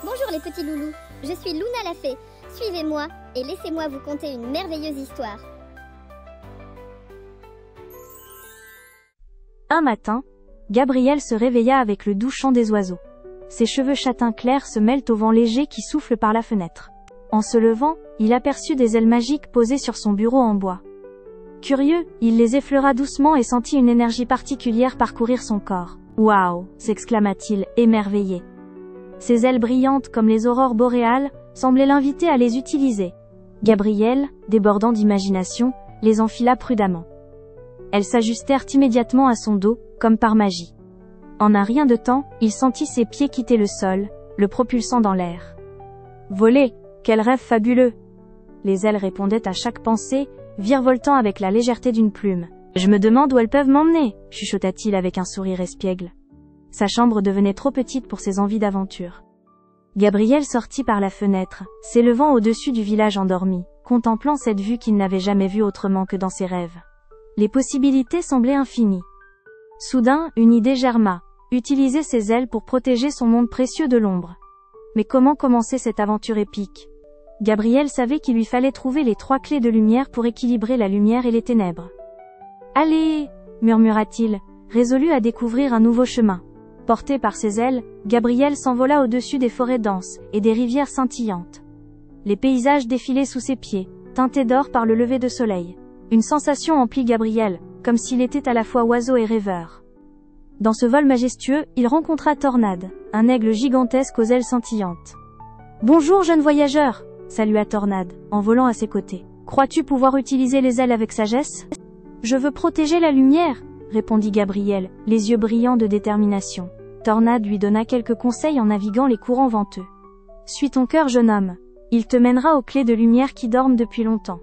Bonjour les petits loulous, je suis Luna la fée. Suivez-moi et laissez-moi vous conter une merveilleuse histoire. Un matin, Gabriel se réveilla avec le doux chant des oiseaux. Ses cheveux châtain clair se mêlent au vent léger qui souffle par la fenêtre. En se levant, il aperçut des ailes magiques posées sur son bureau en bois. Curieux, il les effleura doucement et sentit une énergie particulière parcourir son corps. « Waouh !» s'exclama-t-il, émerveillé. Ses ailes brillantes comme les aurores boréales semblaient l'inviter à les utiliser. Gabriel, débordant d'imagination, les enfila prudemment. Elles s'ajustèrent immédiatement à son dos, comme par magie. En un rien de temps, il sentit ses pieds quitter le sol, le propulsant dans l'air. « Voler, quel rêve fabuleux !» Les ailes répondaient à chaque pensée, virevoltant avec la légèreté d'une plume. « Je me demande où elles peuvent m'emmener !» chuchota-t-il avec un sourire espiègle. Sa chambre devenait trop petite pour ses envies d'aventure. Gabriel sortit par la fenêtre, s'élevant au-dessus du village endormi, contemplant cette vue qu'il n'avait jamais vue autrement que dans ses rêves. Les possibilités semblaient infinies. Soudain, une idée germa, utiliser ses ailes pour protéger son monde précieux de l'ombre. Mais comment commencer cette aventure épique ? Gabriel savait qu'il lui fallait trouver les 3 clés de lumière pour équilibrer la lumière et les ténèbres. « Allez !» murmura-t-il, résolu à découvrir un nouveau chemin. Porté par ses ailes, Gabriel s'envola au-dessus des forêts denses et des rivières scintillantes. Les paysages défilaient sous ses pieds, teintés d'or par le lever de soleil. Une sensation emplit Gabriel, comme s'il était à la fois oiseau et rêveur. Dans ce vol majestueux, il rencontra Tornade, un aigle gigantesque aux ailes scintillantes. « Bonjour jeune voyageur !» salua Tornade, en volant à ses côtés. « Crois-tu pouvoir utiliser les ailes avec sagesse ?»« Je veux protéger la lumière !» répondit Gabriel, les yeux brillants de détermination. Tornade lui donna quelques conseils en naviguant les courants venteux. « Suis ton cœur, jeune homme. Il te mènera aux clés de lumière qui dorment depuis longtemps. »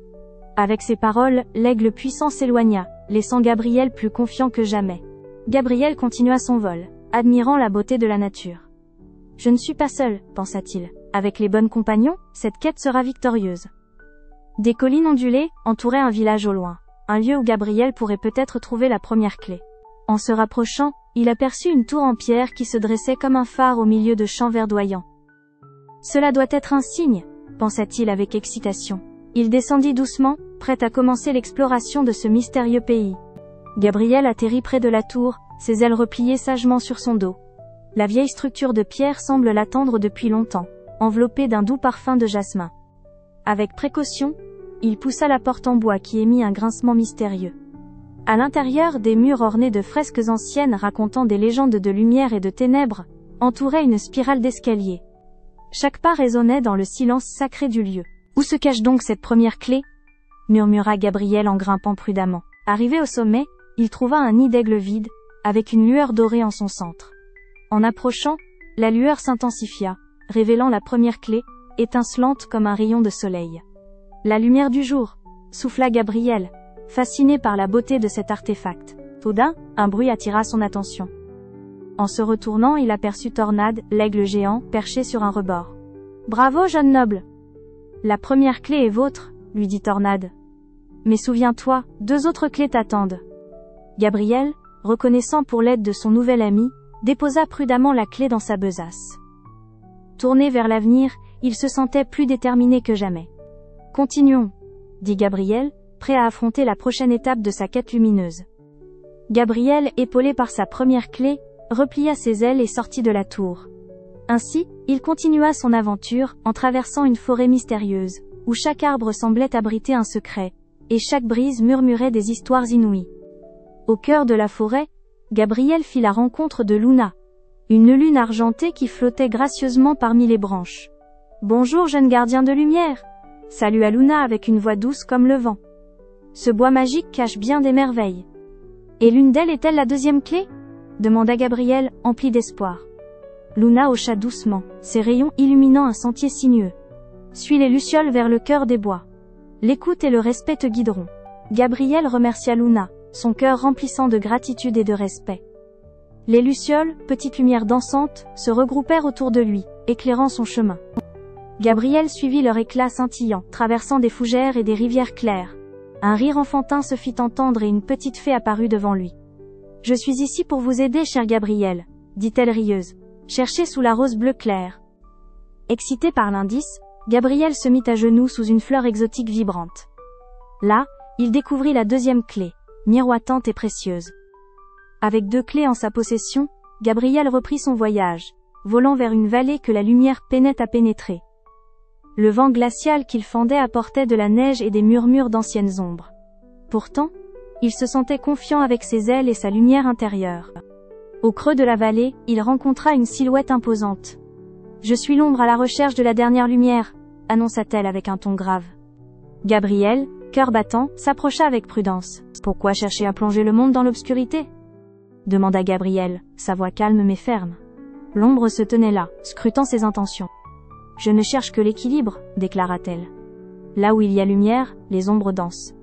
Avec ces paroles, l'aigle puissant s'éloigna, laissant Gabriel plus confiant que jamais. Gabriel continua son vol, admirant la beauté de la nature. « Je ne suis pas seul, pensa-t-il. Avec les bons compagnons, cette quête sera victorieuse. » Des collines ondulées entouraient un village au loin, un lieu où Gabriel pourrait peut-être trouver la première clé. En se rapprochant, il aperçut une tour en pierre qui se dressait comme un phare au milieu de champs verdoyants. « Cela doit être un signe, » pensa-t-il avec excitation. Il descendit doucement, prêt à commencer l'exploration de ce mystérieux pays. Gabriel atterrit près de la tour, ses ailes repliées sagement sur son dos. La vieille structure de pierre semble l'attendre depuis longtemps, enveloppée d'un doux parfum de jasmin. Avec précaution, il poussa la porte en bois qui émit un grincement mystérieux. À l'intérieur, des murs ornés de fresques anciennes racontant des légendes de lumière et de ténèbres entouraient une spirale d'escalier. Chaque pas résonnait dans le silence sacré du lieu. « Où se cache donc cette première clé ?» murmura Gabriel en grimpant prudemment. Arrivé au sommet, il trouva un nid d'aigle vide, avec une lueur dorée en son centre. En approchant, la lueur s'intensifia, révélant la première clé, étincelante comme un rayon de soleil. « La lumière du jour !» souffla Gabriel, fasciné par la beauté de cet artefact. Soudain, un bruit attira son attention. En se retournant, il aperçut Tornade, l'aigle géant, perché sur un rebord. « Bravo, jeune noble !»« La première clé est vôtre, » lui dit Tornade. « Mais souviens-toi, 2 autres clés t'attendent. » Gabriel, reconnaissant pour l'aide de son nouvel ami, déposa prudemment la clé dans sa besace. Tourné vers l'avenir, il se sentait plus déterminé que jamais. « Continuons, » dit Gabriel, prêt à affronter la prochaine étape de sa quête lumineuse. Gabriel, épaulé par sa première clé, replia ses ailes et sortit de la tour. Ainsi, il continua son aventure, en traversant une forêt mystérieuse, où chaque arbre semblait abriter un secret, et chaque brise murmurait des histoires inouïes. Au cœur de la forêt, Gabriel fit la rencontre de Luna, une lune argentée qui flottait gracieusement parmi les branches. « Bonjour jeune gardien de lumière !» salua Luna avec une voix douce comme le vent. « Ce bois magique cache bien des merveilles. »« Et l'une d'elles est-elle la 2e clé ?» demanda Gabriel, empli d'espoir. Luna hocha doucement, ses rayons illuminant un sentier sinueux. « Suis les lucioles vers le cœur des bois. L'écoute et le respect te guideront. » Gabriel remercia Luna, son cœur remplissant de gratitude et de respect. Les lucioles, petites lumières dansantes, se regroupèrent autour de lui, éclairant son chemin. Gabriel suivit leur éclat scintillant, traversant des fougères et des rivières claires. Un rire enfantin se fit entendre et une petite fée apparut devant lui. « Je suis ici pour vous aider, cher Gabriel, dit-elle rieuse. Cherchez sous la rose bleue claire. » Excité par l'indice, Gabriel se mit à genoux sous une fleur exotique vibrante. Là, il découvrit la deuxième clé, miroitante et précieuse. Avec 2 clés en sa possession, Gabriel reprit son voyage, volant vers une vallée que la lumière peinait à pénétrer. Le vent glacial qu'il fendait apportait de la neige et des murmures d'anciennes ombres. Pourtant, il se sentait confiant avec ses ailes et sa lumière intérieure. Au creux de la vallée, il rencontra une silhouette imposante. « Je suis l'ombre à la recherche de la dernière lumière », annonça-t-elle avec un ton grave. Gabriel, cœur battant, s'approcha avec prudence. « Pourquoi chercher à plonger le monde dans l'obscurité ?» demanda Gabriel, sa voix calme mais ferme. L'ombre se tenait là, scrutant ses intentions. « Je ne cherche que l'équilibre », déclara-t-elle. « Là où il y a lumière, les ombres dansent. »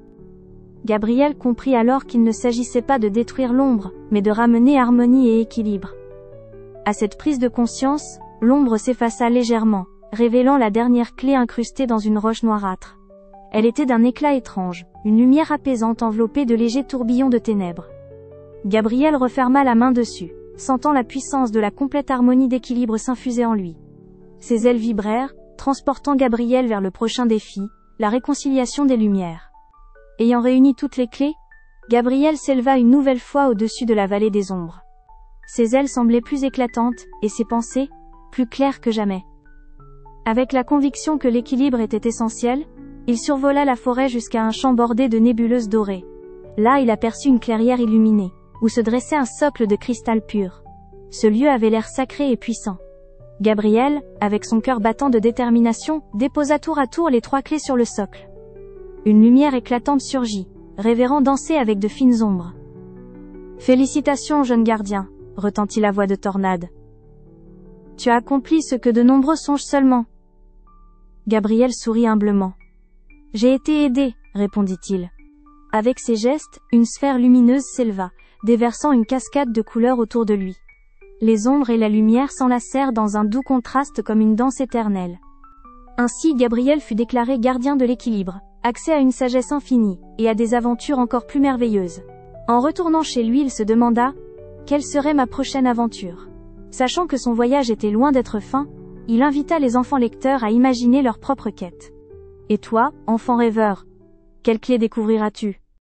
Gabriel comprit alors qu'il ne s'agissait pas de détruire l'ombre, mais de ramener harmonie et équilibre. À cette prise de conscience, l'ombre s'effaça légèrement, révélant la dernière clé incrustée dans une roche noirâtre. Elle était d'un éclat étrange, une lumière apaisante enveloppée de légers tourbillons de ténèbres. Gabriel referma la main dessus, sentant la puissance de la complète harmonie d'équilibre s'infuser en lui. Ses ailes vibrèrent, transportant Gabriel vers le prochain défi, la réconciliation des lumières. Ayant réuni toutes les clés, Gabriel s'éleva une nouvelle fois au-dessus de la vallée des ombres. Ses ailes semblaient plus éclatantes, et ses pensées, plus claires que jamais. Avec la conviction que l'équilibre était essentiel, il survola la forêt jusqu'à un champ bordé de nébuleuses dorées. Là il aperçut une clairière illuminée, où se dressait un socle de cristal pur. Ce lieu avait l'air sacré et puissant. Gabriel, avec son cœur battant de détermination, déposa tour à tour les 3 clés sur le socle. Une lumière éclatante surgit, révérant danser avec de fines ombres. « Félicitations, jeune gardien », retentit la voix de Tornade. « Tu as accompli ce que de nombreux songent seulement. » Gabriel sourit humblement. « J'ai été aidé, » répondit-il. Avec ses gestes, une sphère lumineuse s'éleva, déversant une cascade de couleurs autour de lui. Les ombres et la lumière s'enlacèrent dans un doux contraste comme une danse éternelle. Ainsi Gabriel fut déclaré gardien de l'équilibre, accès à une sagesse infinie, et à des aventures encore plus merveilleuses. En retournant chez lui, il se demanda « Quelle serait ma prochaine aventure ?» Sachant que son voyage était loin d'être fin, il invita les enfants lecteurs à imaginer leur propre quête. Et toi, enfant rêveur, quelle clé découvriras-tu ?